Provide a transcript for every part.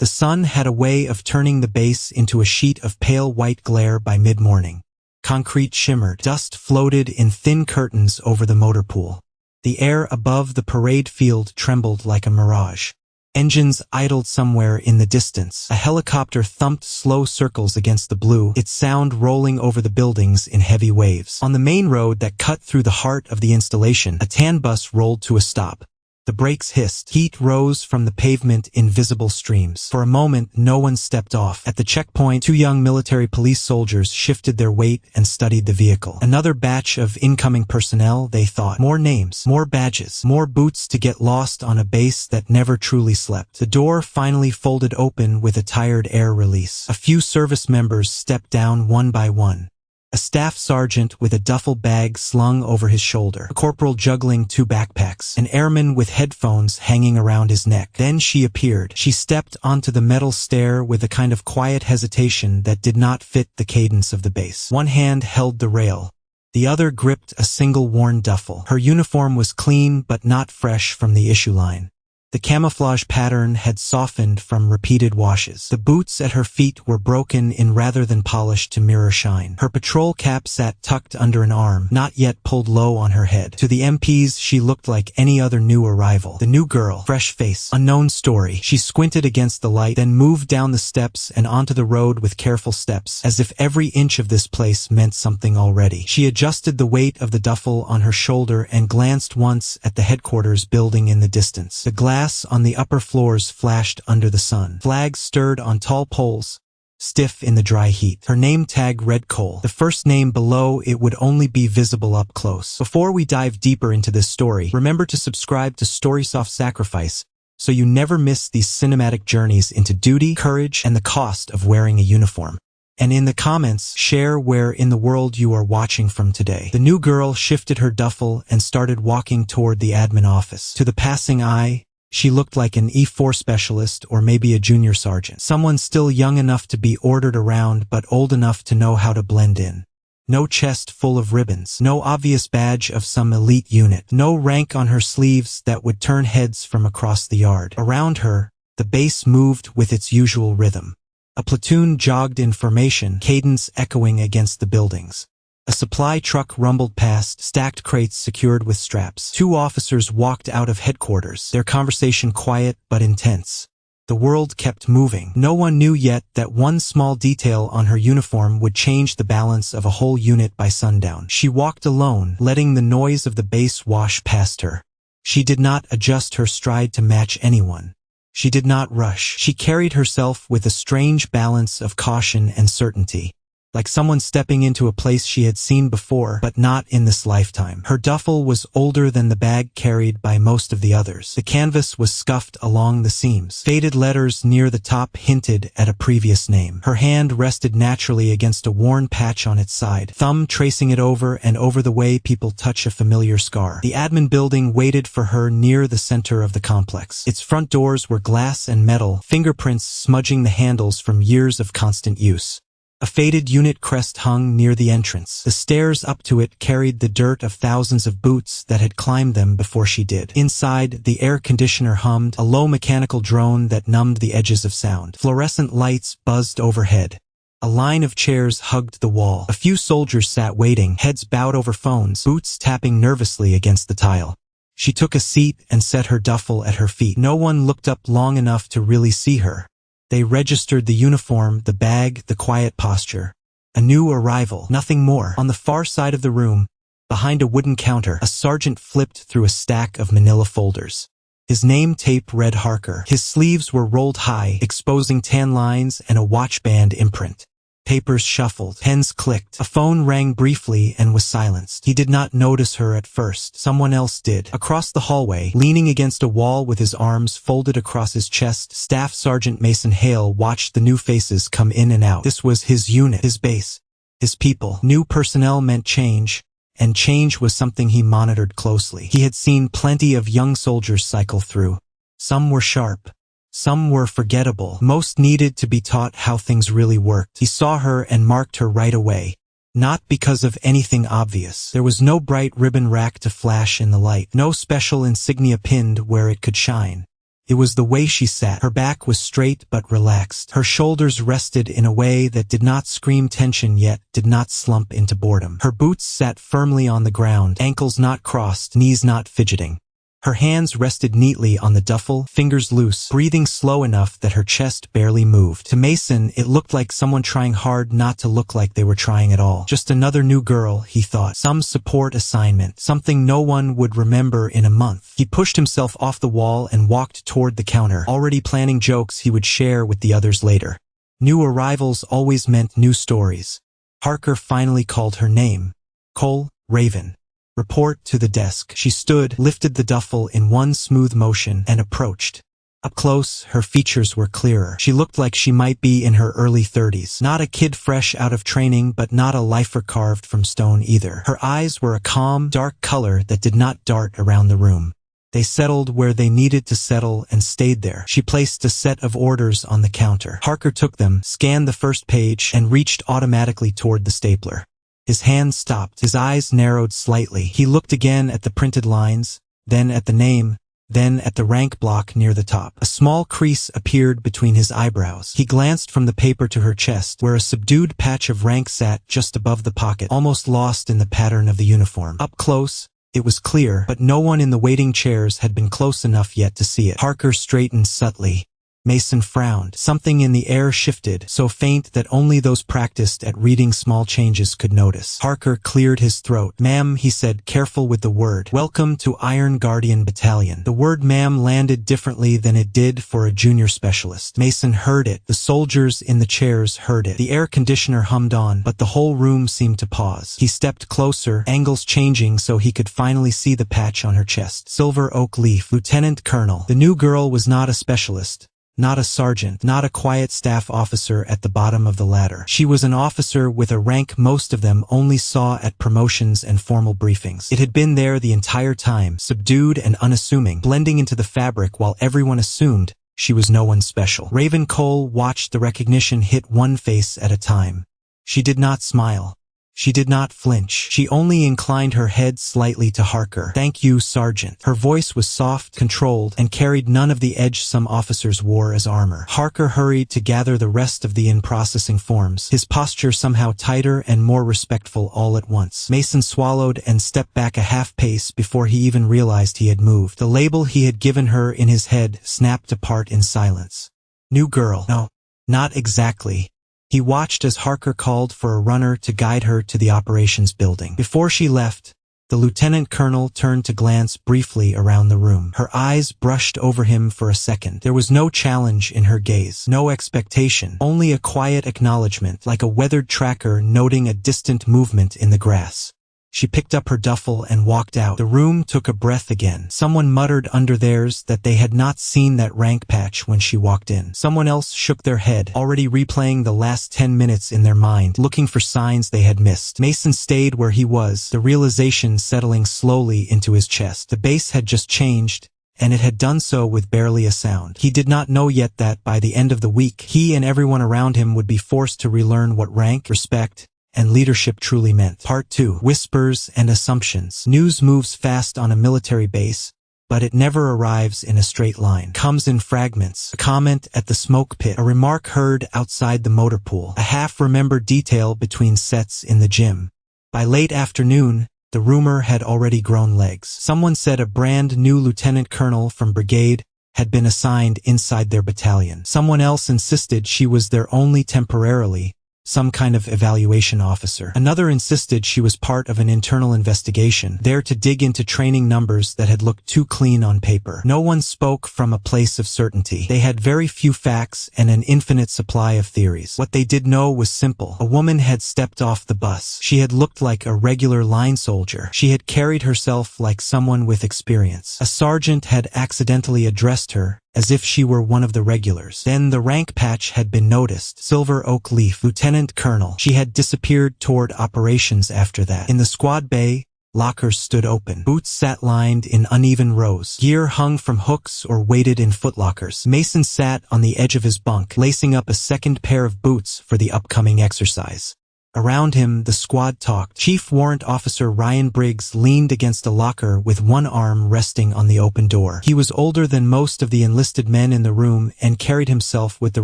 The sun had a way of turning the base into a sheet of pale white glare by mid-morning. Concrete shimmered. Dust floated in thin curtains over the motor pool. The air above the parade field trembled like a mirage. Engines idled somewhere in the distance. A helicopter thumped slow circles against the blue, its sound rolling over the buildings in heavy waves. On the main road that cut through the heart of the installation, a tan bus rolled to a stop. The brakes hissed. Heat rose from the pavement in visible streams. For a moment, no one stepped off. At the checkpoint, 2 young military police soldiers shifted their weight and studied the vehicle. Another batch of incoming personnel, they thought. More names, more badges, more boots to get lost on a base that never truly slept. The door finally folded open with a tired air release. A few service members stepped down one by one. A staff sergeant with a duffel bag slung over his shoulder, a corporal juggling 2 backpacks, an airman with headphones hanging around his neck. Then she appeared. She stepped onto the metal stair with a kind of quiet hesitation that did not fit the cadence of the base. One hand held the rail. The other gripped a single worn duffel. Her uniform was clean but not fresh from the issue line. The camouflage pattern had softened from repeated washes. The boots at her feet were broken in rather than polished to mirror shine. Her patrol cap sat tucked under an arm, not yet pulled low on her head. To the MPs, she looked like any other new arrival. The new girl, fresh face, unknown story. She squinted against the light, then moved down the steps and onto the road with careful steps, as if every inch of this place meant something already. She adjusted the weight of the duffel on her shoulder and glanced once at the headquarters building in the distance. The glass on the upper floors flashed under the sun. Flags stirred on tall poles, stiff in the dry heat. Her name tag read Cole. The first name below it would only be visible up close. Before we dive deeper into this story, remember to subscribe to StoriesofSacrifice so you never miss these cinematic journeys into duty, courage, and the cost of wearing a uniform. And in the comments, share where in the world you are watching from today. The new girl shifted her duffel and started walking toward the admin office. To the passing eye, she looked like an E4 specialist or maybe a junior sergeant. Someone still young enough to be ordered around but old enough to know how to blend in. No chest full of ribbons, no obvious badge of some elite unit, no rank on her sleeves that would turn heads from across the yard. Around her, the base moved with its usual rhythm. A platoon jogged in formation, cadence echoing against the buildings. A supply truck rumbled past, stacked crates secured with straps. 2 officers walked out of headquarters, their conversation quiet but intense. The world kept moving. No one knew yet that one small detail on her uniform would change the balance of a whole unit by sundown. She walked alone, letting the noise of the base wash past her. She did not adjust her stride to match anyone. She did not rush. She carried herself with a strange balance of caution and certainty. Like someone stepping into a place she had seen before, but not in this lifetime. Her duffel was older than the bag carried by most of the others. The canvas was scuffed along the seams. Faded letters near the top hinted at a previous name. Her hand rested naturally against a worn patch on its side, thumb tracing it over and over the way people touch a familiar scar. The admin building waited for her near the center of the complex. Its front doors were glass and metal, fingerprints smudging the handles from years of constant use. A faded unit crest hung near the entrance. The stairs up to it carried the dirt of thousands of boots that had climbed them before she did. Inside, the air conditioner hummed, a low mechanical drone that numbed the edges of sound. Fluorescent lights buzzed overhead. A line of chairs hugged the wall. A few soldiers sat waiting, heads bowed over phones, boots tapping nervously against the tile. She took a seat and set her duffel at her feet. No one looked up long enough to really see her. They registered the uniform, the bag, the quiet posture. A new arrival, nothing more. On the far side of the room, behind a wooden counter, a sergeant flipped through a stack of manila folders. His name tape read Harker. His sleeves were rolled high, exposing tan lines and a watch band imprint. Papers shuffled, pens clicked. A phone rang briefly and was silenced. He did not notice her at first. Someone else did. Across the hallway, leaning against a wall with his arms folded across his chest, Staff Sergeant Mason Hale watched the new faces come in and out. This was his unit, his base, his people. New personnel meant change, and change was something he monitored closely. He had seen plenty of young soldiers cycle through. Some were sharp. Some were forgettable. Most needed to be taught how things really worked. He saw her and marked her right away. Not because of anything obvious. There was no bright ribbon rack to flash in the light. No special insignia pinned where it could shine. It was the way she sat. Her back was straight but relaxed. Her shoulders rested in a way that did not scream tension yet did not slump into boredom. Her boots sat firmly on the ground, ankles not crossed, knees not fidgeting. Her hands rested neatly on the duffel, fingers loose, breathing slow enough that her chest barely moved. To Mason, it looked like someone trying hard not to look like they were trying at all. Just another new girl, he thought. Some support assignment, something no one would remember in a month. He pushed himself off the wall and walked toward the counter, already planning jokes he would share with the others later. New arrivals always meant new stories. Harker finally called her name. Cole, Raven. Report to the desk. She stood, lifted the duffel in one smooth motion, and approached. Up close, her features were clearer. She looked like she might be in her early 30s. Not a kid fresh out of training, but not a lifer carved from stone either. Her eyes were a calm, dark color that did not dart around the room. They settled where they needed to settle and stayed there. She placed a set of orders on the counter. Harker took them, scanned the first page, and reached automatically toward the stapler. His hand stopped. His eyes narrowed slightly. He looked again at the printed lines, then at the name, then at the rank block near the top. A small crease appeared between his eyebrows. He glanced from the paper to her chest, where a subdued patch of rank sat just above the pocket, almost lost in the pattern of the uniform. Up close, it was clear, but no one in the waiting chairs had been close enough yet to see it. Harker straightened subtly. Mason frowned. Something in the air shifted, so faint that only those practiced at reading small changes could notice. Harker cleared his throat. "Ma'am," he said, careful with the word. "Welcome to Iron Guardian Battalion." The word ma'am landed differently than it did for a junior specialist. Mason heard it. The soldiers in the chairs heard it. The air conditioner hummed on, but the whole room seemed to pause. He stepped closer, angles changing so he could finally see the patch on her chest. Silver oak leaf. Lieutenant Colonel. The new girl was not a specialist. Not a sergeant, not a quiet staff officer at the bottom of the ladder. She was an officer with a rank most of them only saw at promotions and formal briefings. It had been there the entire time, subdued and unassuming, blending into the fabric while everyone assumed she was no one special. Raven Cole watched the recognition hit one face at a time. She did not smile. She did not flinch. She only inclined her head slightly to Harker. "Thank you, Sergeant." Her voice was soft, controlled, and carried none of the edge some officers wore as armor. Harker hurried to gather the rest of the in-processing forms, his posture somehow tighter and more respectful all at once. Mason swallowed and stepped back a half-pace before he even realized he had moved. The label he had given her in his head snapped apart in silence. New girl. No, not exactly. He watched as Harker called for a runner to guide her to the operations building. Before she left, the lieutenant colonel turned to glance briefly around the room. Her eyes brushed over him for a second. There was no challenge in her gaze, no expectation, only a quiet acknowledgement, like a weathered tracker noting a distant movement in the grass. She picked up her duffel and walked out. The room took a breath again. Someone muttered under theirs that they had not seen that rank patch when she walked in. Someone else shook their head, already replaying the last 10 minutes in their mind, looking for signs they had missed. Mason stayed where he was, the realization settling slowly into his chest. The base had just changed, and it had done so with barely a sound. He did not know yet that by the end of the week, he and everyone around him would be forced to relearn what rank, respect, and leadership truly meant. Part 2. Whispers and Assumptions. News moves fast on a military base, but it never arrives in a straight line. Comes in fragments. A comment at the smoke pit. A remark heard outside the motor pool. A half-remembered detail between sets in the gym. By late afternoon, the rumor had already grown legs. Someone said a brand new lieutenant colonel from brigade had been assigned inside their battalion. Someone else insisted she was there only temporarily, some kind of evaluation officer. Another insisted she was part of an internal investigation, there to dig into training numbers that had looked too clean on paper. No one spoke from a place of certainty. They had very few facts and an infinite supply of theories. What they did know was simple. A woman had stepped off the bus. She had looked like a regular line soldier. She had carried herself like someone with experience. A sergeant had accidentally addressed her as if she were one of the regulars. Then the rank patch had been noticed. Silver oak leaf. Lieutenant Colonel. She had disappeared toward operations after that. In the squad bay, lockers stood open. Boots sat lined in uneven rows. Gear hung from hooks or waited in footlockers. Mason sat on the edge of his bunk, lacing up a second pair of boots for the upcoming exercise. Around him, the squad talked. Chief Warrant Officer Ryan Briggs leaned against a locker with one arm resting on the open door. He was older than most of the enlisted men in the room and carried himself with the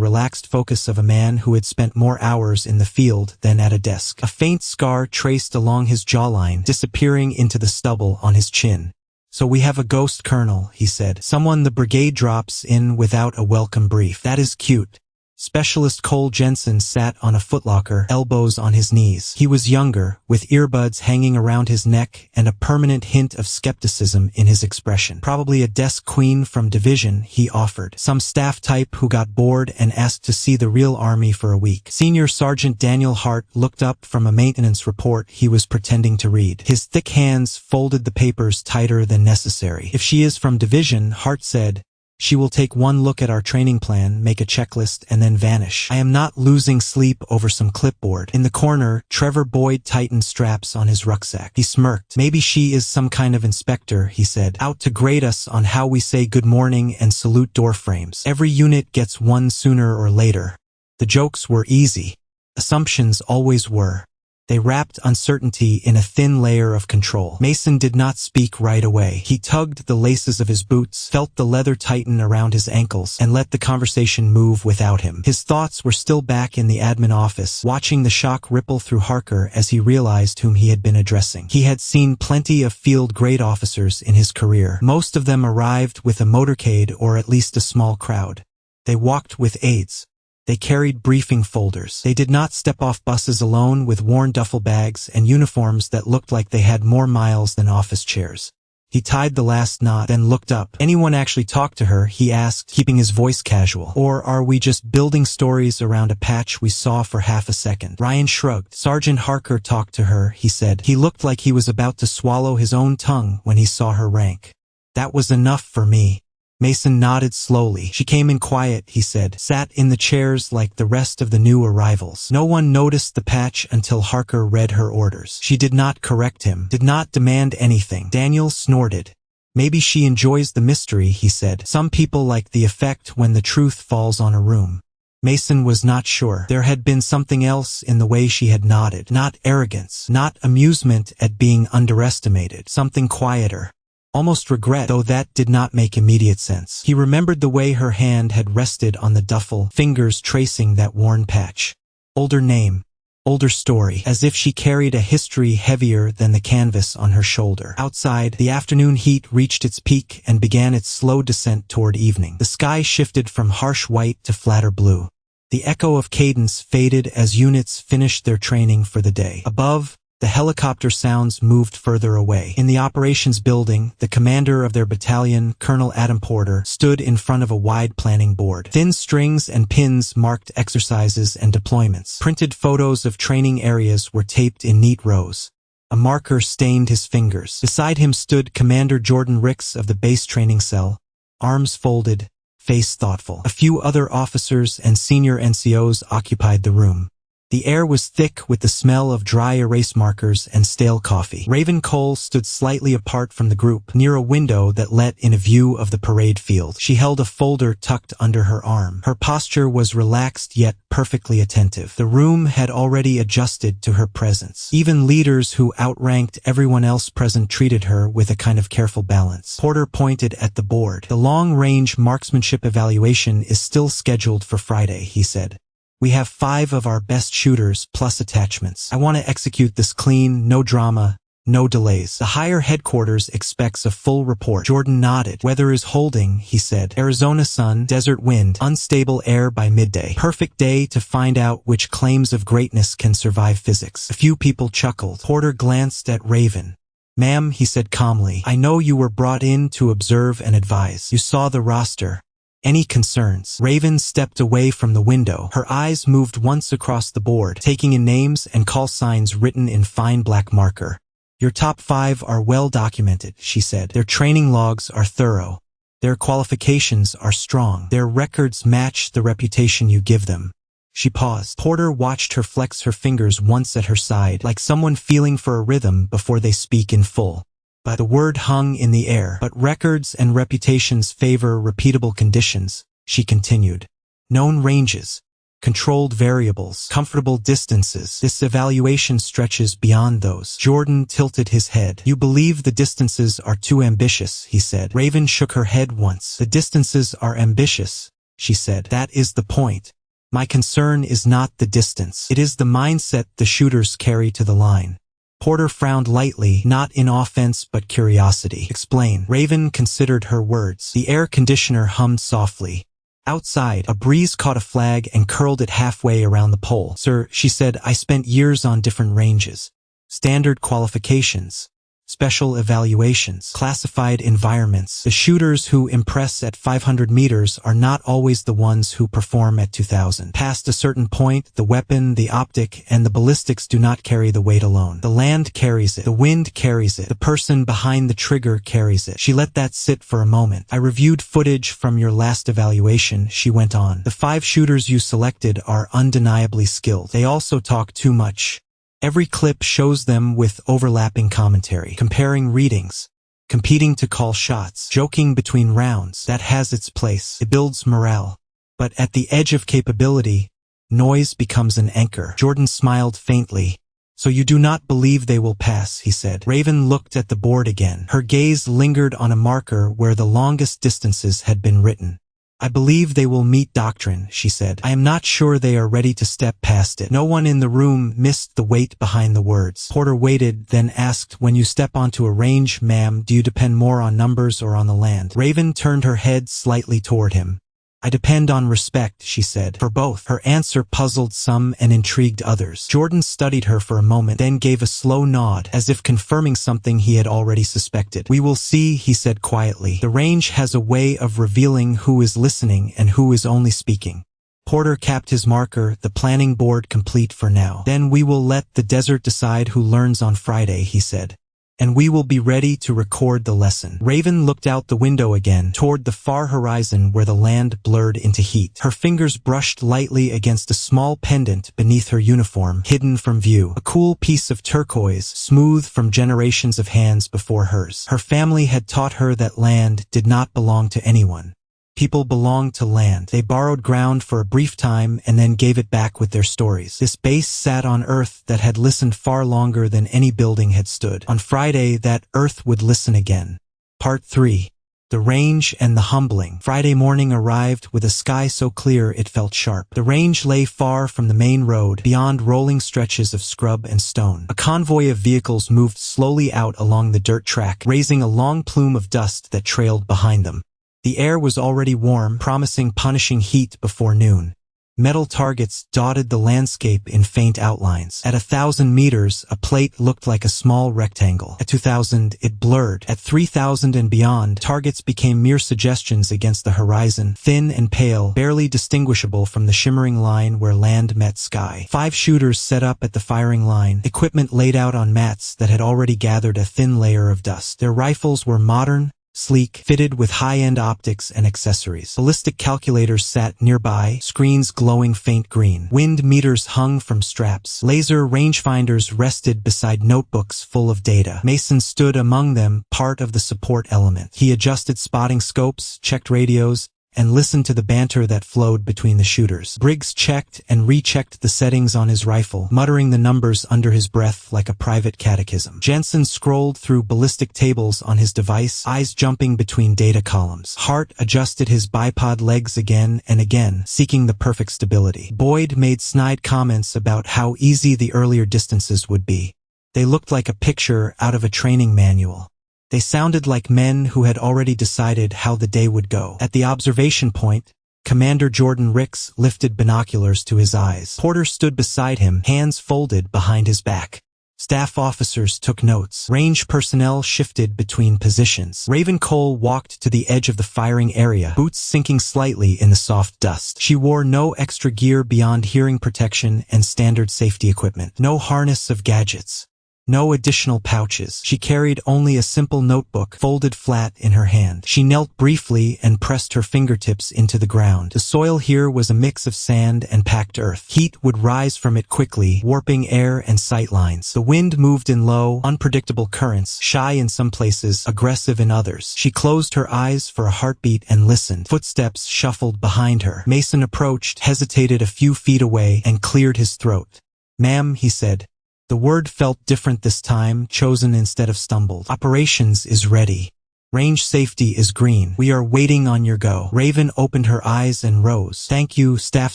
relaxed focus of a man who had spent more hours in the field than at a desk. A faint scar traced along his jawline, disappearing into the stubble on his chin. "So we have a ghost colonel," he said. "Someone the brigade drops in without a welcome brief. That is cute." Specialist Cole Jensen sat on a footlocker, elbows on his knees. He was younger, with earbuds hanging around his neck and a permanent hint of skepticism in his expression. "Probably a desk queen from division," he offered. "Some staff type who got bored and asked to see the real army for a week." Senior Sergeant Daniel Hart looked up from a maintenance report he was pretending to read. His thick hands folded the papers tighter than necessary. "If she is from division," Hart said, "she will take one look at our training plan, make a checklist, and then vanish. I am not losing sleep over some clipboard." In the corner, Trevor Boyd tightened straps on his rucksack. He smirked. "Maybe she is some kind of inspector," he said, "out to grade us on how we say good morning and salute door frames. Every unit gets one sooner or later." The jokes were easy. Assumptions always were. They wrapped uncertainty in a thin layer of control. Mason did not speak right away. He tugged the laces of his boots, felt the leather tighten around his ankles, and let the conversation move without him. His thoughts were still back in the admin office, watching the shock ripple through Harker as he realized whom he had been addressing. He had seen plenty of field-grade officers in his career. Most of them arrived with a motorcade or at least a small crowd. They walked with aides. They carried briefing folders. They did not step off buses alone with worn duffel bags and uniforms that looked like they had more miles than office chairs. He tied the last knot, then looked up. "Anyone actually talk to her?" he asked, keeping his voice casual. "Or are we just building stories around a patch we saw for half a second?" Ryan shrugged. "Sergeant Harker talked to her," he said. He looked like he was about to swallow his own tongue when he saw her rank. "That was enough for me." Mason nodded slowly. "She came in quiet," he said, "sat in the chairs like the rest of the new arrivals. No one noticed the patch until Harker read her orders. She did not correct him, did not demand anything." Daniel snorted. "Maybe she enjoys the mystery," he said. "Some people like the effect when the truth falls on a room." Mason was not sure. There had been something else in the way she had nodded. Not arrogance, not amusement at being underestimated. Something quieter. Almost regret, though that did not make immediate sense. He remembered the way her hand had rested on the duffel, fingers tracing that worn patch. Older name, older story, as if she carried a history heavier than the canvas on her shoulder. Outside, the afternoon heat reached its peak and began its slow descent toward evening. The sky shifted from harsh white to flatter blue. The echo of cadence faded as units finished their training for the day. Above, the helicopter sounds moved further away. In the operations building, the commander of their battalion, Colonel Adam Porter, stood in front of a wide planning board. Thin strings and pins marked exercises and deployments. Printed photos of training areas were taped in neat rows. A marker stained his fingers. Beside him stood Commander Jordan Ricks of the base training cell, arms folded, face thoughtful. A few other officers and senior NCOs occupied the room. The air was thick with the smell of dry erase markers and stale coffee. Raven Cole stood slightly apart from the group, near a window that let in a view of the parade field. She held a folder tucked under her arm. Her posture was relaxed yet perfectly attentive. The room had already adjusted to her presence. Even leaders who outranked everyone else present treated her with a kind of careful balance. Porter pointed at the board. "The long-range marksmanship evaluation is still scheduled for Friday," he said. "We have 5 of our best shooters plus attachments. I want to execute this clean, no drama, no delays. The higher headquarters expects a full report." Jordan nodded. "Weather is holding," he said. "Arizona sun, desert wind, unstable air by midday. Perfect day to find out which claims of greatness can survive physics." A few people chuckled. Porter glanced at Raven. "Ma'am," he said calmly, "I know you were brought in to observe and advise. You saw the roster. Any concerns?" Raven stepped away from the window. Her eyes moved once across the board, taking in names and call signs written in fine black marker. "Your top 5 are well documented," she said. "Their training logs are thorough. Their qualifications are strong. Their records match the reputation you give them." She paused. Porter watched her flex her fingers once at her side, like someone feeling for a rhythm before they speak in full. But the word hung in the air. "But records and reputations favor repeatable conditions," she continued. "Known ranges. controlled variables, comfortable distances. This evaluation stretches beyond those. Jordan tilted his head. You believe the distances are too ambitious, he said. Raven shook her head once. The distances are ambitious, she said. That is the point. My concern is not the distance. It is the mindset the shooters carry to the line. Porter frowned lightly, not in offense but curiosity. Explain. Raven considered her words. The air conditioner hummed softly. Outside, a breeze caught a flag and curled it halfway around the pole. Sir, she said, I spent years on different ranges. Standard qualifications. Special evaluations, classified environments. The shooters who impress at 500 meters are not always the ones who perform at 2,000. Past a certain point, the weapon, the optic, and the ballistics do not carry the weight alone. The land carries it. The wind carries it. The person behind the trigger carries it. She let that sit for a moment. I reviewed footage from your last evaluation, she went on. The 5 shooters you selected are undeniably skilled. They also talk too much. Every clip shows them with overlapping commentary, comparing readings, competing to call shots, joking between rounds. That has its place. It builds morale. But at the edge of capability, noise becomes an anchor. Jordan smiled faintly. So you do not believe they will pass, he said. Raven looked at the board again. Her gaze lingered on a marker where the longest distances had been written. I believe they will meet doctrine, she said. I am not sure they are ready to step past it. No one in the room missed the weight behind the words. Porter waited, then asked, when you step onto a range, ma'am, do you depend more on numbers or on the land? Raven turned her head slightly toward him. I depend on respect, she said. For both. Her answer puzzled some and intrigued others. Jordan studied her for a moment, then gave a slow nod, as if confirming something he had already suspected. We will see, he said quietly. The range has a way of revealing who is listening and who is only speaking. Porter capped his marker, the planning board complete for now. Then we will let the desert decide who learns on Friday, he said. And we will be ready to record the lesson. Raven looked out the window again, toward the far horizon where the land blurred into heat. Her fingers brushed lightly against a small pendant beneath her uniform, hidden from view. A cool piece of turquoise, smooth from generations of hands before hers. Her family had taught her that land did not belong to anyone. People belonged to land. They borrowed ground for a brief time and then gave it back with their stories. This base sat on earth that had listened far longer than any building had stood. On Friday, that earth would listen again. Part 3. The range and the humbling. Friday morning arrived with a sky so clear it felt sharp. The range lay far from the main road, beyond rolling stretches of scrub and stone. A convoy of vehicles moved slowly out along the dirt track, raising a long plume of dust that trailed behind them. The air was already warm, promising punishing heat before noon. Metal targets dotted the landscape in faint outlines. At 1,000 meters, a plate looked like a small rectangle. At 2,000, it blurred. At 3,000 and beyond, targets became mere suggestions against the horizon, thin and pale, barely distinguishable from the shimmering line where land met sky. 5 shooters set up at the firing line, equipment laid out on mats that had already gathered a thin layer of dust. Their rifles were modern, sleek, fitted with high-end optics and accessories. Ballistic calculators sat nearby, screens glowing faint green. Wind meters hung from straps. Laser rangefinders rested beside notebooks full of data. Mason stood among them, part of the support element. He adjusted spotting scopes, checked radios, and listened to the banter that flowed between the shooters. Briggs checked and rechecked the settings on his rifle, muttering the numbers under his breath like a private catechism. Jensen scrolled through ballistic tables on his device, eyes jumping between data columns. Hart adjusted his bipod legs again and again, seeking the perfect stability. Boyd made snide comments about how easy the earlier distances would be. They looked like a picture out of a training manual. They sounded like men who had already decided how the day would go. At the observation point, Commander Jordan Ricks lifted binoculars to his eyes. Porter stood beside him, hands folded behind his back. Staff officers took notes. Range personnel shifted between positions. Raven Cole walked to the edge of the firing area, boots sinking slightly in the soft dust. She wore no extra gear beyond hearing protection and standard safety equipment. No harness of gadgets. No additional pouches. She carried only a simple notebook folded flat in her hand. She knelt briefly and pressed her fingertips into the ground. The soil here was a mix of sand and packed earth. Heat would rise from it quickly, warping air and sight lines. The wind moved in low, unpredictable currents, shy in some places, aggressive in others. She closed her eyes for a heartbeat and listened. Footsteps shuffled behind her. Mason approached, hesitated a few feet away, and cleared his throat. "Ma'am," he said. The word felt different this time, chosen instead of stumbled. "Operations is ready. Range safety is green. We are waiting on your go." Raven opened her eyes and rose. "Thank you, Staff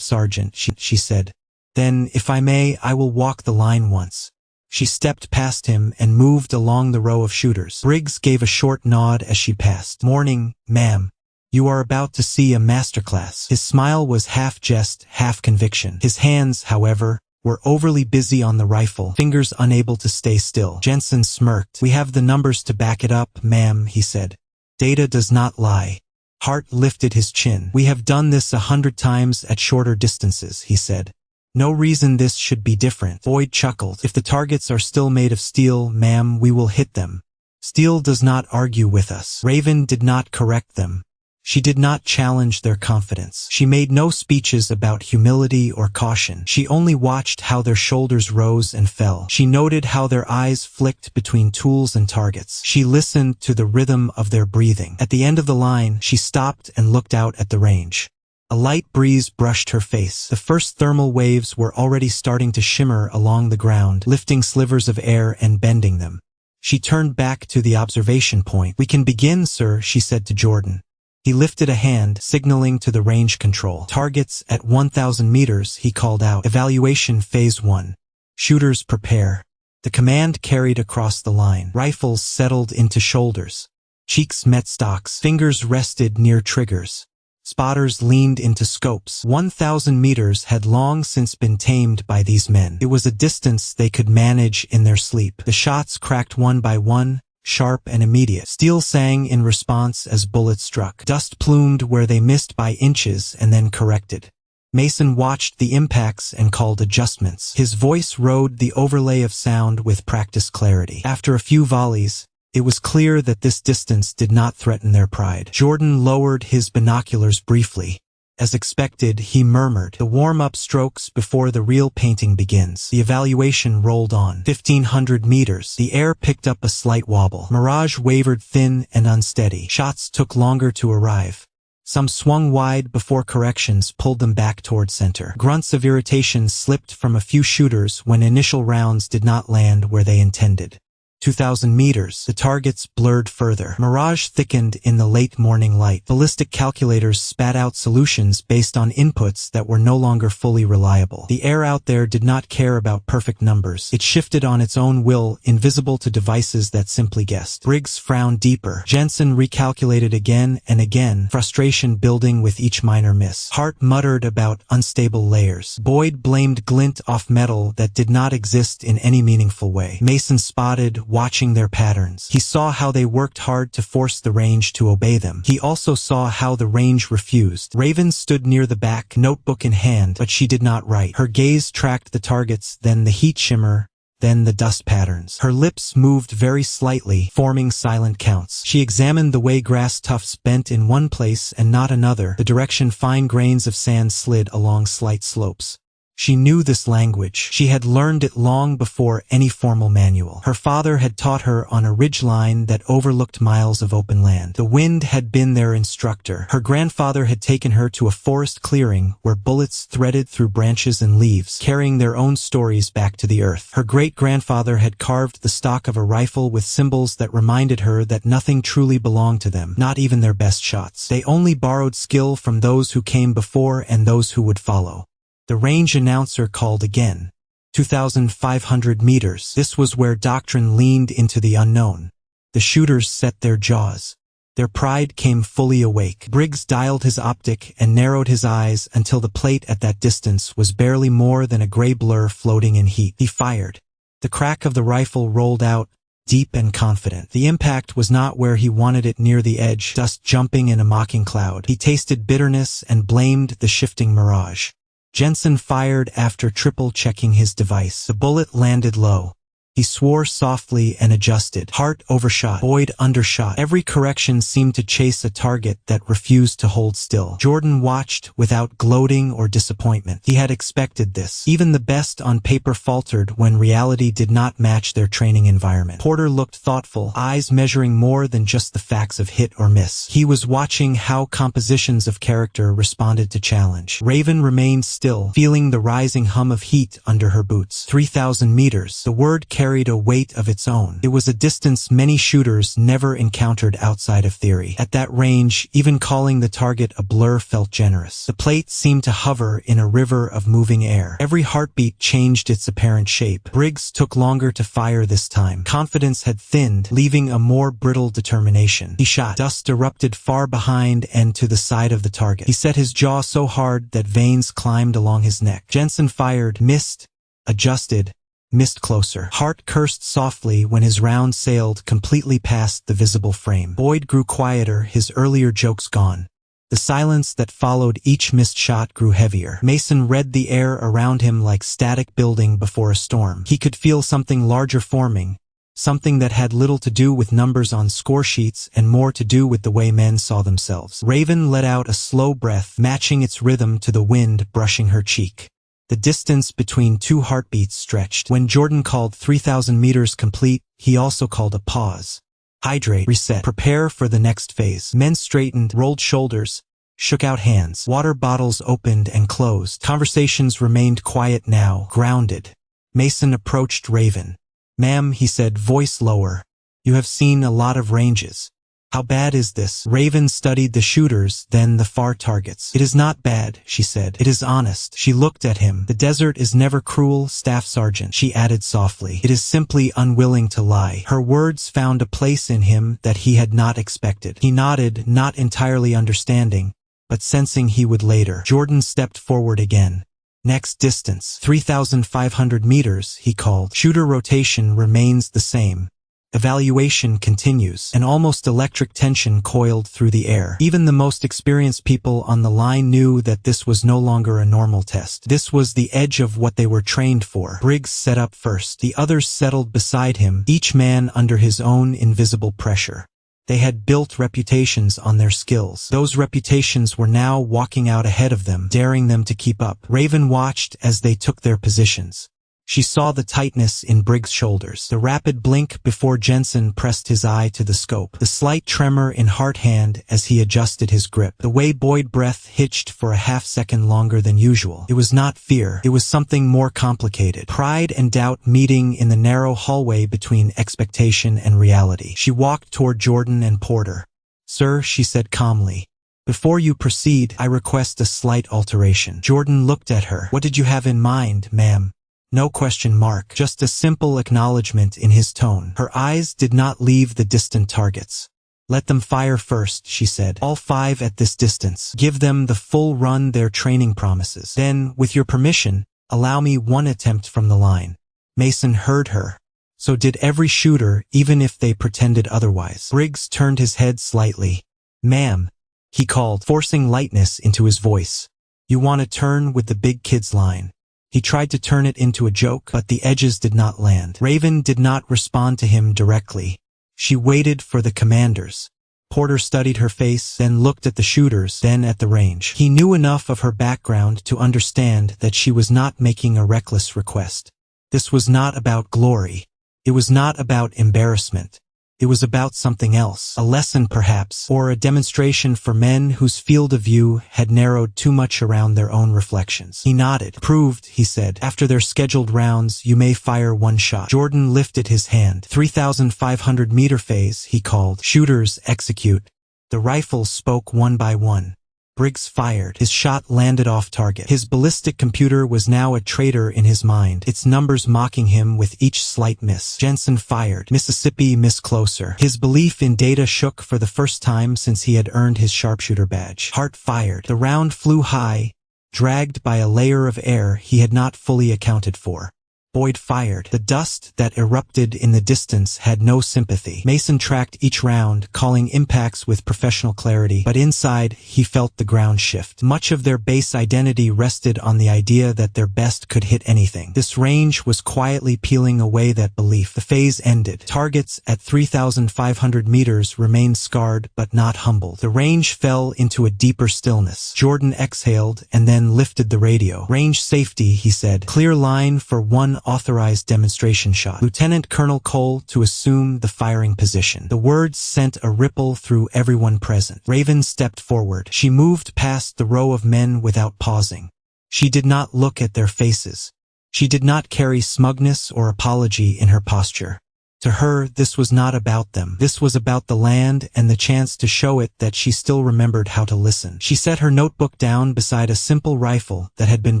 Sergeant," she said. "Then, if I may, I will walk the line once." She stepped past him and moved along the row of shooters. Briggs gave a short nod as she passed. "Morning, ma'am. You are about to see a masterclass." His smile was half jest, half conviction. His hands, however, were overly busy on the rifle, fingers unable to stay still. Jensen smirked. "We have the numbers to back it up, ma'am," he said. "Data does not lie." Hart lifted his chin. "We have done this 100 times at shorter distances," he said. "No reason this should be different." Boyd chuckled. "If the targets are still made of steel, ma'am, we will hit them. Steel does not argue with us." Raven did not correct them. She did not challenge their confidence. She made no speeches about humility or caution. She only watched how their shoulders rose and fell. She noted how their eyes flicked between tools and targets. She listened to the rhythm of their breathing. At the end of the line, she stopped and looked out at the range. A light breeze brushed her face. The first thermal waves were already starting to shimmer along the ground, lifting slivers of air and bending them. She turned back to the observation point. "We can begin, sir," she said to Jordan. He lifted a hand, signaling to the range control. "Targets at 1,000 meters, he called out. "Evaluation Phase 1. Shooters prepare." The command carried across the line. Rifles settled into shoulders. Cheeks met stocks. Fingers rested near triggers. Spotters leaned into scopes. 1,000 meters had long since been tamed by these men. It was a distance they could manage in their sleep. The shots cracked one by one, sharp and immediate. Steel sang in response as bullets struck. Dust plumed where they missed by inches and then corrected. Mason watched the impacts and called adjustments. His voice rode the overlay of sound with practiced clarity. After a few volleys, it was clear that this distance did not threaten their pride. Jordan lowered his binoculars briefly. As expected, he murmured, "The warm-up strokes before the real painting begins." The evaluation rolled on. 1,500 meters. The air picked up a slight wobble. Mirage wavered thin and unsteady. Shots took longer to arrive. Some swung wide before corrections pulled them back toward center. Grunts of irritation slipped from a few shooters when initial rounds did not land where they intended. 2,000 meters. The targets blurred further. Mirage thickened in the late morning light. Ballistic calculators spat out solutions based on inputs that were no longer fully reliable. The air out there did not care about perfect numbers. It shifted on its own will, invisible to devices that simply guessed. Briggs frowned deeper. Jensen recalculated again and again, frustration building with each minor miss. Hart muttered about unstable layers. Boyd blamed glint off metal that did not exist in any meaningful way. Mason spotted, watching their patterns. He saw how they worked hard to force the range to obey them. He also saw how the range refused. Raven stood near the back, notebook in hand, but she did not write. Her gaze tracked the targets, then the heat shimmer, then the dust patterns. Her lips moved very slightly, forming silent counts. She examined the way grass tufts bent in one place and not another, the direction fine grains of sand slid along slight slopes. She knew this language. She had learned it long before any formal manual. Her father had taught her on a ridgeline that overlooked miles of open land. The wind had been their instructor. Her grandfather had taken her to a forest clearing where bullets threaded through branches and leaves, carrying their own stories back to the earth. Her great-grandfather had carved the stock of a rifle with symbols that reminded her that nothing truly belonged to them, not even their best shots. They only borrowed skill from those who came before and those who would follow. The range announcer called again. 2,500 meters. This was where doctrine leaned into the unknown. The shooters set their jaws. Their pride came fully awake. Briggs dialed his optic and narrowed his eyes until the plate at that distance was barely more than a gray blur floating in heat. He fired. The crack of the rifle rolled out, deep and confident. The impact was not where he wanted it, near the edge, dust jumping in a mocking cloud. He tasted bitterness and blamed the shifting mirage. Jensen fired after triple-checking his device. The bullet landed low. He swore softly and adjusted. Hart overshot. Boyd undershot. Every correction seemed to chase a target that refused to hold still. Jordan watched without gloating or disappointment. He had expected this. Even the best on paper faltered when reality did not match their training environment. Porter looked thoughtful, eyes measuring more than just the facts of hit or miss. He was watching how compositions of character responded to challenge. Raven remained still, feeling the rising hum of heat under her boots. 3,000 meters. The word carried a weight of its own. It was a distance many shooters never encountered outside of theory. At that range, even calling the target a blur felt generous. The plate seemed to hover in a river of moving air. Every heartbeat changed its apparent shape. Briggs took longer to fire this time. Confidence had thinned, leaving a more brittle determination. He shot. Dust erupted far behind and to the side of the target. He set his jaw so hard that veins climbed along his neck. Jensen fired, missed, adjusted, missed closer. Hart cursed softly when his round sailed completely past the visible frame. Boyd grew quieter, his earlier jokes gone. The silence that followed each missed shot grew heavier. Mason read the air around him like static building before a storm. He could feel something larger forming, something that had little to do with numbers on score sheets and more to do with the way men saw themselves. Raven let out a slow breath, matching its rhythm to the wind brushing her cheek. The distance between two heartbeats stretched. When Jordan called 3,000 meters complete, he also called a pause. Hydrate, reset, prepare for the next phase. Men straightened, rolled shoulders, shook out hands. Water bottles opened and closed. Conversations remained quiet now, grounded. Mason approached Raven. "Ma'am," he said, voice lower, "you have seen a lot of ranges. How bad is this?" Raven studied the shooters, then the far targets. "It is not bad," she said. "It is honest." She looked at him. "The desert is never cruel, Staff Sergeant," she added softly. "It is simply unwilling to lie." Her words found a place in him that he had not expected. He nodded, not entirely understanding, but sensing he would later. Jordan stepped forward again. "Next distance. 3,500 meters, he called. "Shooter rotation remains the same. Evaluation continues." An almost electric tension coiled through the air. Even the most experienced people on the line knew that this was no longer a normal test. This was the edge of what they were trained for. Briggs set up first. The others settled beside him, each man under his own invisible pressure. They had built reputations on their skills. Those reputations were now walking out ahead of them, daring them to keep up. Raven watched as they took their positions. She saw the tightness in Briggs' shoulders, the rapid blink before Jensen pressed his eye to the scope, the slight tremor in Hart hand as he adjusted his grip, the way Boyd breath hitched for a half-second longer than usual. It was not fear. It was something more complicated. Pride and doubt meeting in the narrow hallway between expectation and reality. She walked toward Jordan and Porter. "Sir," she said calmly, "before you proceed, I request a slight alteration." Jordan looked at her. "What did you have in mind, ma'am?" No question mark, just a simple acknowledgement in his tone. Her eyes did not leave the distant targets. "Let them fire first," she said. "All 5 at this distance. Give them the full run their training promises. Then, with your permission, allow me one attempt from the line." Mason heard her. So did every shooter, even if they pretended otherwise. Briggs turned his head slightly. "Ma'am," he called, forcing lightness into his voice. "You want to turn with the big kids line." He tried to turn it into a joke, but the edges did not land. Raven did not respond to him directly. She waited for the commanders. Porter studied her face, then looked at the shooters, then at the range. He knew enough of her background to understand that she was not making a reckless request. This was not about glory. It was not about embarrassment. It was about something else, a lesson perhaps, or a demonstration for men whose field of view had narrowed too much around their own reflections. He nodded. "Proved," he said. "After their scheduled rounds, you may fire one shot." Jordan lifted his hand. 3,500 meter phase, he called. "Shooters, execute." The rifles spoke one by one. Briggs fired. His shot landed off target. His ballistic computer was now a traitor in his mind, its numbers mocking him with each slight miss. Jensen fired. Mississippi missed closer. His belief in data shook for the first time since he had earned his sharpshooter badge. Hart fired. The round flew high, dragged by a layer of air he had not fully accounted for. Boyd fired. The dust that erupted in the distance had no sympathy. Mason tracked each round, calling impacts with professional clarity, but inside, he felt the ground shift. Much of their base identity rested on the idea that their best could hit anything. This range was quietly peeling away that belief. The phase ended. Targets at 3,500 meters remained scarred but not humbled. The range fell into a deeper stillness. Jordan exhaled and then lifted the radio. Range safety, he said. Clear line for one authorized demonstration shot. Lieutenant Colonel Cole to assume the firing position. The words sent a ripple through everyone present. Raven stepped forward. She moved past the row of men without pausing. She did not look at their faces. She did not carry smugness or apology in her posture. To her, this was not about them. This was about the land and the chance to show it that she still remembered how to listen. She set her notebook down beside a simple rifle that had been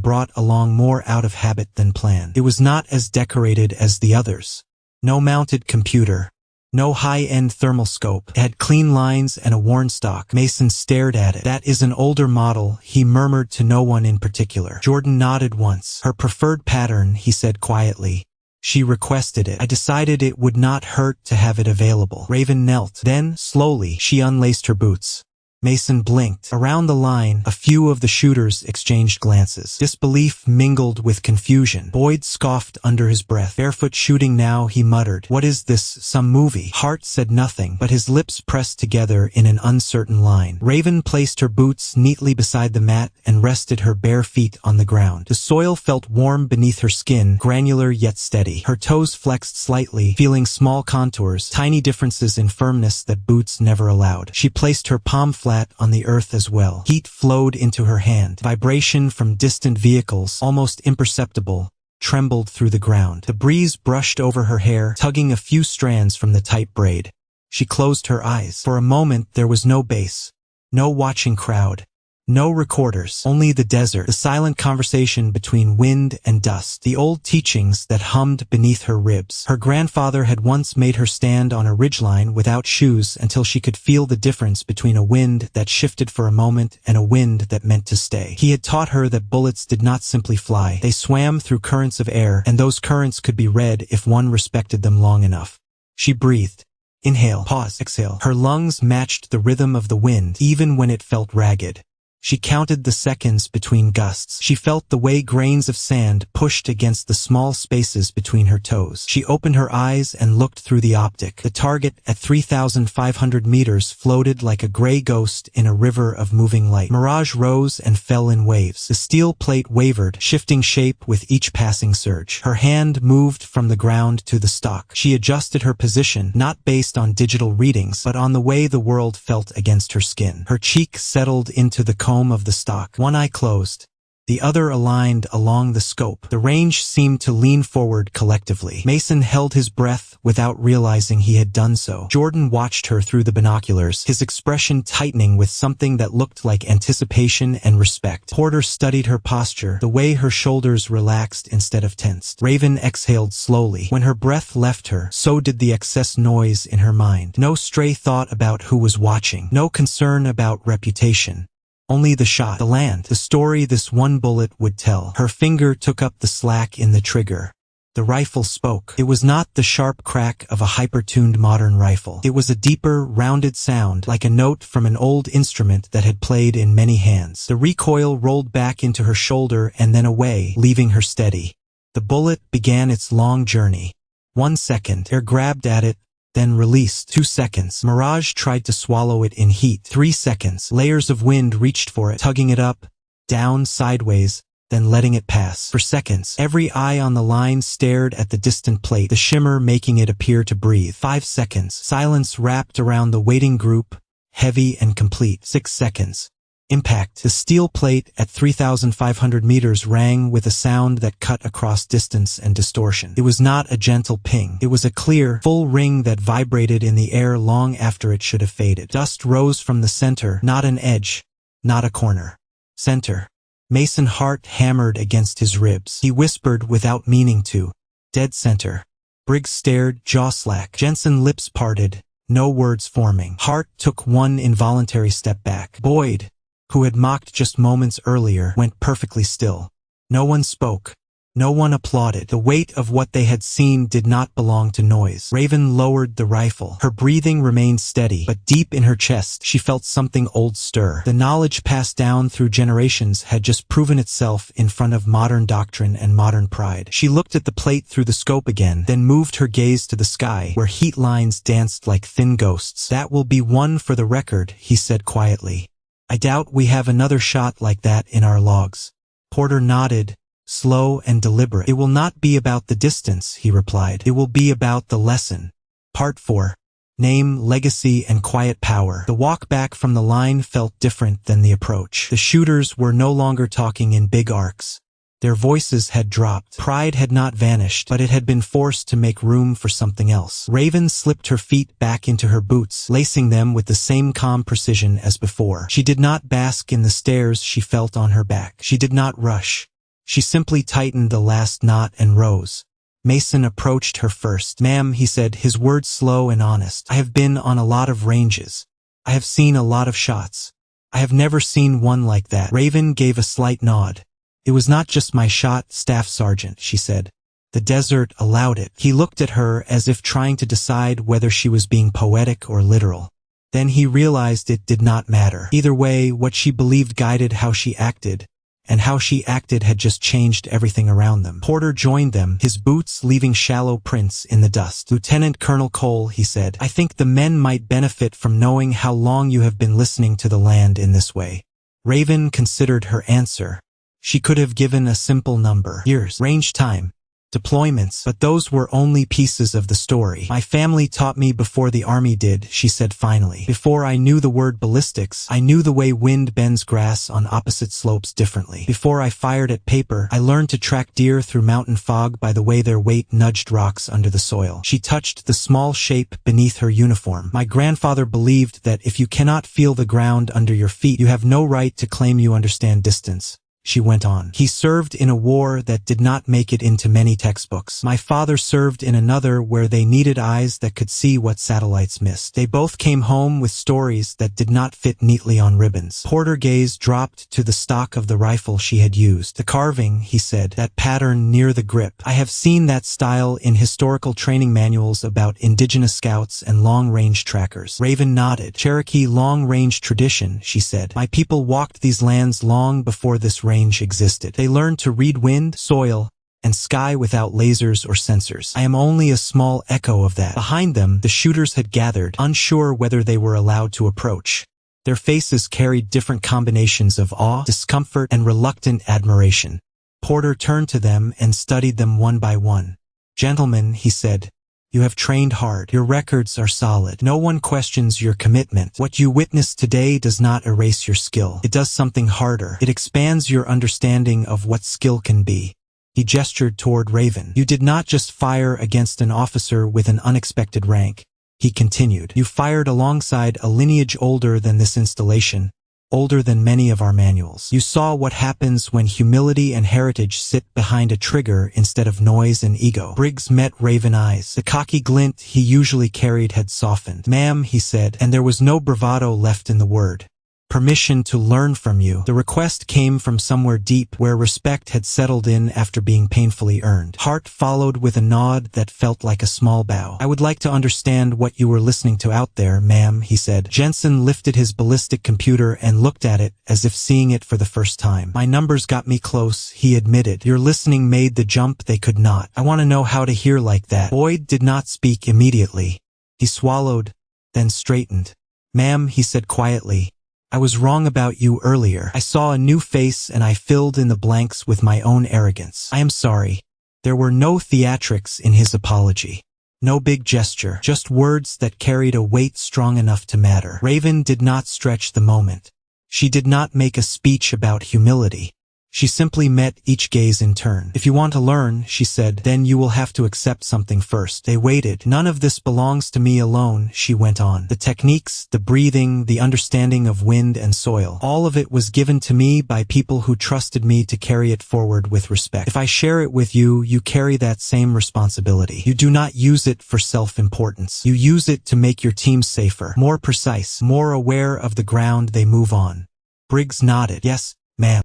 brought along more out of habit than planned. It was not as decorated as the others. No mounted computer. No high-end thermal scope. It had clean lines and a worn stock. Mason stared at it. That is an older model, he murmured to no one in particular. Jordan nodded once. Her preferred pattern, he said quietly. She requested it. I decided it would not hurt to have it available. Raven knelt. Then, slowly, she unlaced her boots. Mason blinked. Around the line, a few of the shooters exchanged glances. Disbelief mingled with confusion. Boyd scoffed under his breath. Barefoot shooting now, he muttered. What is this, some movie? Hart said nothing, but his lips pressed together in an uncertain line. Raven placed her boots neatly beside the mat and rested her bare feet on the ground. The soil felt warm beneath her skin, granular yet steady. Her toes flexed slightly, feeling small contours, tiny differences in firmness that boots never allowed. She placed her palm flat on the earth as well. Heat flowed into her hand. Vibration from distant vehicles, almost imperceptible, trembled through the ground. The breeze brushed over her hair, tugging a few strands from the tight braid. She closed her eyes. For a moment there was no base, no watching crowd, no recorders, only the desert, the silent conversation between wind and dust, the old teachings that hummed beneath her ribs. Her grandfather had once made her stand on a ridgeline without shoes until she could feel the difference between a wind that shifted for a moment and a wind that meant to stay. He had taught her that bullets did not simply fly. They swam through currents of air, and those currents could be read if one respected them long enough. She breathed. Inhale, pause, exhale. Her lungs matched the rhythm of the wind, even when it felt ragged. She counted the seconds between gusts. She felt the way grains of sand pushed against the small spaces between her toes. She opened her eyes and looked through the optic. The target at 3,500 meters floated like a gray ghost in a river of moving light. Mirage rose and fell in waves. The steel plate wavered, shifting shape with each passing surge. Her hand moved from the ground to the stock. She adjusted her position, not based on digital readings, but on the way the world felt against her skin. Her cheek settled into the comb of the stock. One eye closed, the other aligned along the scope. The range seemed to lean forward collectively. Mason held his breath without realizing he had done so. Jordan watched her through the binoculars, his expression tightening with something that looked like anticipation and respect. Porter studied her posture, the way her shoulders relaxed instead of tensed. Raven exhaled slowly. When her breath left her, so did the excess noise in her mind. No stray thought about who was watching, no concern about reputation. Only the shot, the land, the story this one bullet would tell. Her finger took up the slack in the trigger. The rifle spoke. It was not the sharp crack of a hyper-tuned modern rifle. It was a deeper, rounded sound, like a note from an old instrument that had played in many hands. The recoil rolled back into her shoulder and then away, leaving her steady. The bullet began its long journey. 1 second, air grabbed at it, then released. 2 seconds. Mirage tried to swallow it in heat. 3 seconds. Layers of wind reached for it, tugging it up, down, sideways, then letting it pass. For seconds, every eye on the line stared at the distant plate, the shimmer making it appear to breathe. 5 seconds. Silence wrapped around the waiting group, heavy and complete. 6 seconds. Impact. The steel plate at 3,500 meters rang with a sound that cut across distance and distortion. It was not a gentle ping. It was a clear, full ring that vibrated in the air long after it should have faded. Dust rose from the center, not an edge, not a corner. Center. Mason Hart hammered against his ribs. He whispered without meaning to. Dead center. Briggs stared, jaw slack. Jensen lips parted, no words forming. Hart took one involuntary step back. Boyd, who had mocked just moments earlier, went perfectly still. No one spoke. No one applauded. The weight of what they had seen did not belong to noise. Raven lowered the rifle. Her breathing remained steady, but deep in her chest, she felt something old stir. The knowledge passed down through generations had just proven itself in front of modern doctrine and modern pride. She looked at the plate through the scope again, then moved her gaze to the sky, where heat lines danced like thin ghosts. "That will be one for the record," he said quietly. "I doubt we have another shot like that in our logs." Porter nodded, slow and deliberate. "It will not be about the distance," he replied. "It will be about the lesson." Part 4. Name, Legacy, and Quiet Power. The walk back from the line felt different than the approach. The shooters were no longer talking in big arcs. Their voices had dropped. Pride had not vanished, but it had been forced to make room for something else. Raven slipped her feet back into her boots, lacing them with the same calm precision as before. She did not bask in the stares she felt on her back. She did not rush. She simply tightened the last knot and rose. Mason approached her first. "Ma'am," he said, his words slow and honest. "I have been on a lot of ranges. I have seen a lot of shots. I have never seen one like that." Raven gave a slight nod. "It was not just my shot, Staff Sergeant," she said. "The desert allowed it." He looked at her as if trying to decide whether she was being poetic or literal. Then he realized it did not matter. Either way, what she believed guided how she acted, and how she acted had just changed everything around them. Porter joined them, his boots leaving shallow prints in the dust. "Lieutenant Colonel Cole," he said, "I think the men might benefit from knowing how long you have been listening to the land in this way." Raven considered her answer. She could have given a simple number. Years, range time, deployments, but those were only pieces of the story. "My family taught me before the army did," she said finally. "Before I knew the word ballistics, I knew the way wind bends grass on opposite slopes differently. Before I fired at paper, I learned to track deer through mountain fog by the way their weight nudged rocks under the soil." She touched the small shape beneath her uniform. "My grandfather believed that if you cannot feel the ground under your feet, you have no right to claim you understand distance," she went on. "He served in a war that did not make it into many textbooks. My father served in another where they needed eyes that could see what satellites missed. They both came home with stories that did not fit neatly on ribbons." Porter's gaze dropped to the stock of the rifle she had used. "The carving," he said, "that pattern near the grip. I have seen that style in historical training manuals about indigenous scouts and long-range trackers." Raven nodded. "Cherokee long-range tradition," she said. "My people walked these lands long before this range existed. They learned to read wind, soil, and sky without lasers or sensors. I am only a small echo of that." Behind them, the shooters had gathered, unsure whether they were allowed to approach. Their faces carried different combinations of awe, discomfort, and reluctant admiration. Porter turned to them and studied them one by one. "Gentlemen," he said, "you have trained hard. Your records are solid. No one questions your commitment. What you witnessed today does not erase your skill. It does something harder. It expands your understanding of what skill can be." He gestured toward Raven. "You did not just fire against an officer with an unexpected rank," he continued. "You fired alongside a lineage older than this installation, older than many of our manuals. You saw what happens when humility and heritage sit behind a trigger instead of noise and ego." Briggs met Raven's eyes. The cocky glint he usually carried had softened. "Ma'am," he said, and there was no bravado left in the word. "Permission to learn from you." The request came from somewhere deep, where respect had settled in after being painfully earned. Hart followed with a nod that felt like a small bow. "I would like to understand what you were listening to out there, ma'am," he said. Jensen lifted his ballistic computer and looked at it as if seeing it for the first time. "My numbers got me close," he admitted. "Your listening made the jump they could not. I want to know how to hear like that." Boyd did not speak immediately. He swallowed, then straightened. "Ma'am," he said quietly, "I was wrong about you earlier. I saw a new face and I filled in the blanks with my own arrogance. I am sorry." There were no theatrics in his apology. No big gesture, just words that carried a weight strong enough to matter. Raven did not stretch the moment. She did not make a speech about humility. She simply met each gaze in turn. "If you want to learn," she said, "then you will have to accept something first." They waited. "None of this belongs to me alone," she went on. "The techniques, the breathing, the understanding of wind and soil, all of it was given to me by people who trusted me to carry it forward with respect. If I share it with you, you carry that same responsibility. You do not use it for self-importance. You use it to make your team safer, more precise, more aware of the ground they move on." Briggs nodded. "Yes, ma'am."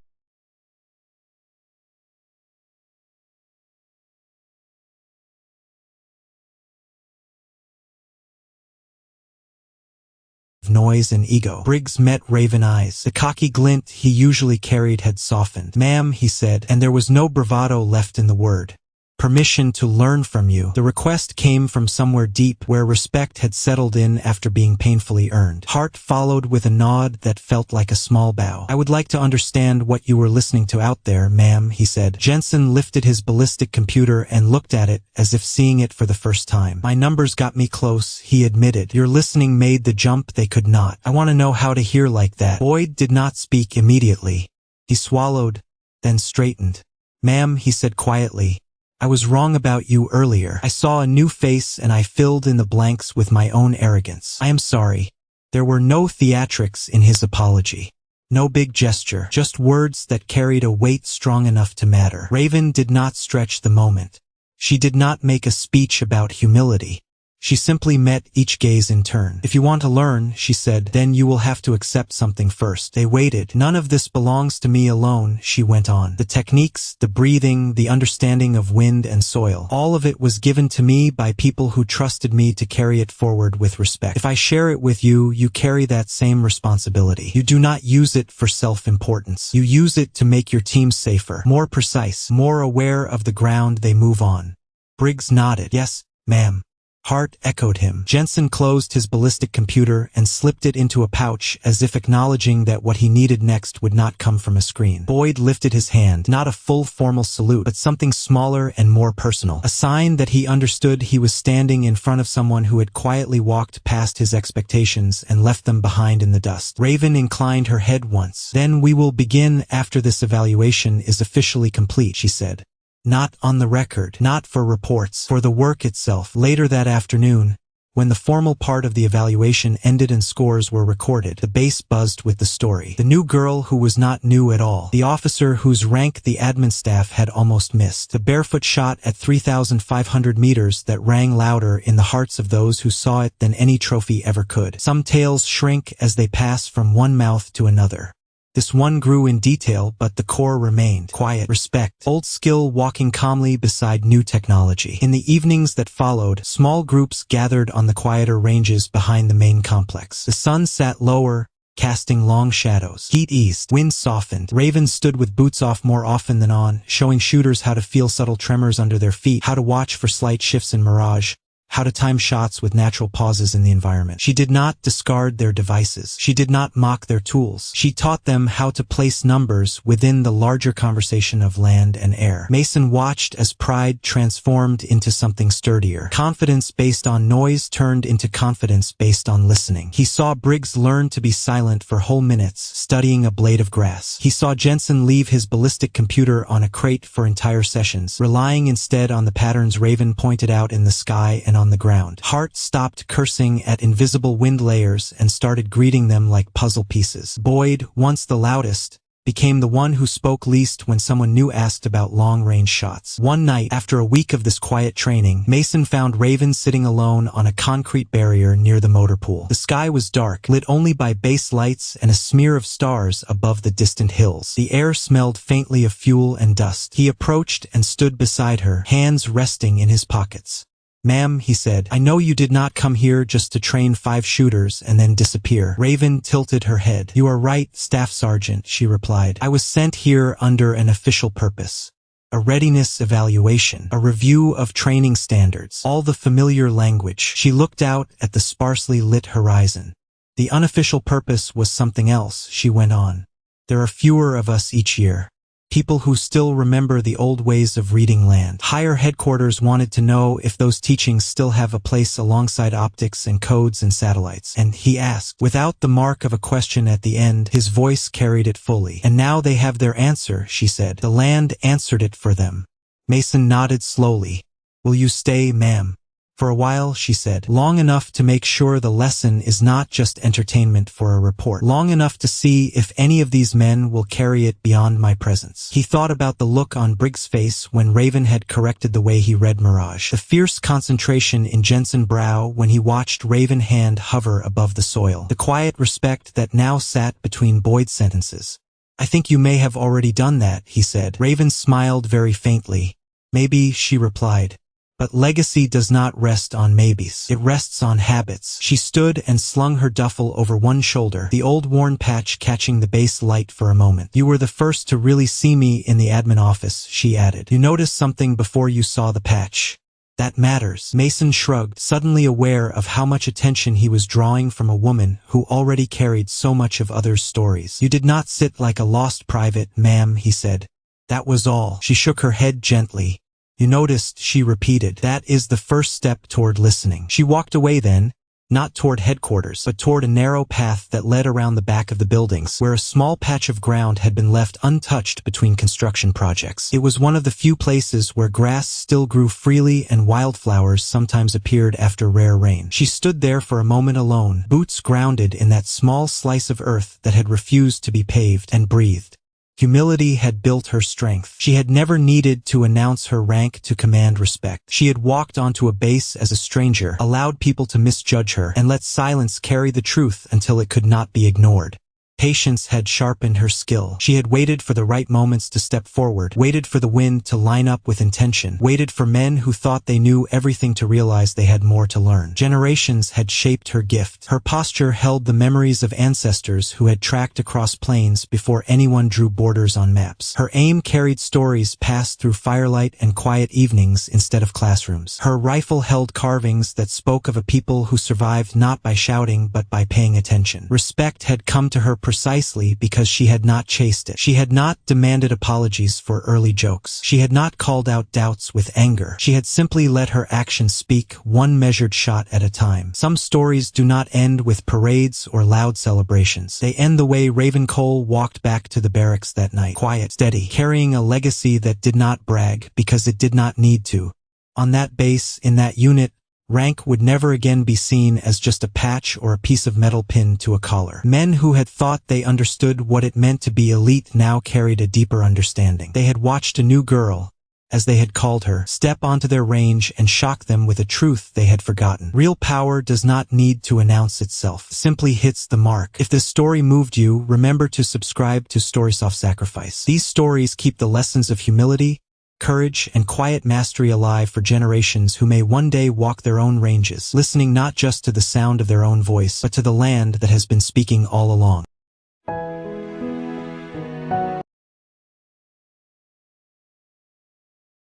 noise and ego. Briggs met Raven's eyes. The cocky glint he usually carried had softened. "Ma'am," he said, and there was no bravado left in the word. "Permission to learn from you." The request came from somewhere deep where respect had settled in after being painfully earned. Hart followed with a nod that felt like a small bow. "I would like to understand what you were listening to out there, ma'am," he said. Jensen lifted his ballistic computer and looked at it as if seeing it for the first time. "My numbers got me close," he admitted. "Your listening made the jump they could not. I want to know how to hear like that." Boyd did not speak immediately. He swallowed, then straightened. "Ma'am," he said quietly, "I was wrong about you earlier. I saw a new face and I filled in the blanks with my own arrogance. I am sorry." There were no theatrics in his apology. No big gesture, just words that carried a weight strong enough to matter. Raven did not stretch the moment. She did not make a speech about humility. She simply met each gaze in turn. "If you want to learn," she said, "then you will have to accept something first." They waited. "None of this belongs to me alone," she went on. "The techniques, the breathing, the understanding of wind and soil, all of it was given to me by people who trusted me to carry it forward with respect. If I share it with you, you carry that same responsibility. You do not use it for self-importance. You use it to make your team safer, more precise, more aware of the ground they move on." Briggs nodded. "Yes, ma'am." Hart echoed him. Jensen closed his ballistic computer and slipped it into a pouch as if acknowledging that what he needed next would not come from a screen. Boyd lifted his hand, not a full formal salute, but something smaller and more personal, a sign that he understood he was standing in front of someone who had quietly walked past his expectations and left them behind in the dust. Raven inclined her head once. "Then we will begin after this evaluation is officially complete," she said. "Not on the record, not for reports, for the work itself." Later that afternoon, when the formal part of the evaluation ended and scores were recorded, the base buzzed with the story. The new girl who was not new at all. The officer whose rank the admin staff had almost missed. The barefoot shot at 3,500 meters that rang louder in the hearts of those who saw it than any trophy ever could. Some tales shrink as they pass from one mouth to another. This one grew in detail, but the core remained. Quiet, respect, old skill walking calmly beside new technology. In the evenings that followed, small groups gathered on the quieter ranges behind the main complex. The sun sat lower, casting long shadows. Heat eased, wind softened. Raven stood with boots off more often than on, showing shooters how to feel subtle tremors under their feet, how to watch for slight shifts in mirage, how to time shots with natural pauses in the environment. She did not discard their devices. She did not mock their tools. She taught them how to place numbers within the larger conversation of land and air. Mason watched as pride transformed into something sturdier. Confidence based on noise turned into confidence based on listening. He saw Briggs learn to be silent for whole minutes, studying a blade of grass. He saw Jensen leave his ballistic computer on a crate for entire sessions, relying instead on the patterns Raven pointed out in the sky and on the ground. Hart stopped cursing at invisible wind layers and started greeting them like puzzle pieces. Boyd, once the loudest, became the one who spoke least when someone new asked about long-range shots. One night, after a week of this quiet training, Mason found Raven sitting alone on a concrete barrier near the motor pool. The sky was dark, lit only by base lights and a smear of stars above the distant hills. The air smelled faintly of fuel and dust. He approached and stood beside her, hands resting in his pockets. "Ma'am," he said, "I know you did not come here just to train 5 shooters and then disappear." Raven tilted her head. "You are right, Staff Sergeant," she replied. "I was sent here under an official purpose. A readiness evaluation, a review of training standards, all the familiar language." She looked out at the sparsely lit horizon. "The unofficial purpose was something else," she went on. "There are fewer of us each year. People who still remember the old ways of reading land. Higher headquarters wanted to know if those teachings still have a place alongside optics and codes and satellites. And he asked, without the mark of a question at the end, his voice carried it fully. "And now they have their answer," she said. "The land answered it for them." Mason nodded slowly. "Will you stay, ma'am?" "For a while," she said. "Long enough to make sure the lesson is not just entertainment for a report. Long enough to see if any of these men will carry it beyond my presence." He thought about the look on Briggs' face when Raven had corrected the way he read Mirage. The fierce concentration in Jensen's brow when he watched Raven's hand hover above the soil. The quiet respect that now sat between Boyd's sentences. "I think you may have already done that," he said. Raven smiled very faintly. "Maybe," she replied. But legacy does not rest on maybes. It rests on habits. She stood and slung her duffel over one shoulder, the old worn patch catching the base light for a moment. You were the first to really see me in the admin office, she added. You noticed something before you saw the patch. That matters. Mason shrugged, suddenly aware of how much attention he was drawing from a woman who already carried so much of others' stories. You did not sit like a lost private, ma'am, he said. That was all. She shook her head gently. You noticed, she repeated. That is the first step toward listening. She walked away then, not toward headquarters, but toward a narrow path that led around the back of the buildings, where a small patch of ground had been left untouched between construction projects. It was one of the few places where grass still grew freely and wildflowers sometimes appeared after rare rain. She stood there for a moment alone, boots grounded in that small slice of earth that had refused to be paved, and breathed. Humility had built her strength. She had never needed to announce her rank to command respect. She had walked onto a base as a stranger, allowed people to misjudge her, and let silence carry the truth until it could not be ignored. Patience had sharpened her skill. She had waited for the right moments to step forward, waited for the wind to line up with intention, waited for men who thought they knew everything to realize they had more to learn. Generations had shaped her gift. Her posture held the memories of ancestors who had tracked across plains before anyone drew borders on maps. Her aim carried stories passed through firelight and quiet evenings instead of classrooms. Her rifle held carvings that spoke of a people who survived not by shouting but by paying attention. Respect had come to her precisely because she had not chased it. She had not demanded apologies for early jokes. She had not called out doubts with anger. She had simply let her actions speak, one measured shot at a time. Some stories do not end with parades or loud celebrations. They end the way Raven Cole walked back to the barracks that night, quiet, steady, carrying a legacy that did not brag because it did not need to. On that base, in that unit, rank would never again be seen as just a patch or a piece of metal pinned to a collar. Men who had thought they understood what it meant to be elite now carried a deeper understanding. They had watched a new girl, as they had called her, step onto their range and shock them with a truth they had forgotten. Real power does not need to announce itself. It simply hits the mark. If this story moved you, remember to subscribe to StoriesofSacrifice. These stories keep the lessons of humility, courage, and quiet mastery alive for generations who may one day walk their own ranges, listening not just to the sound of their own voice, but to the land that has been speaking all along.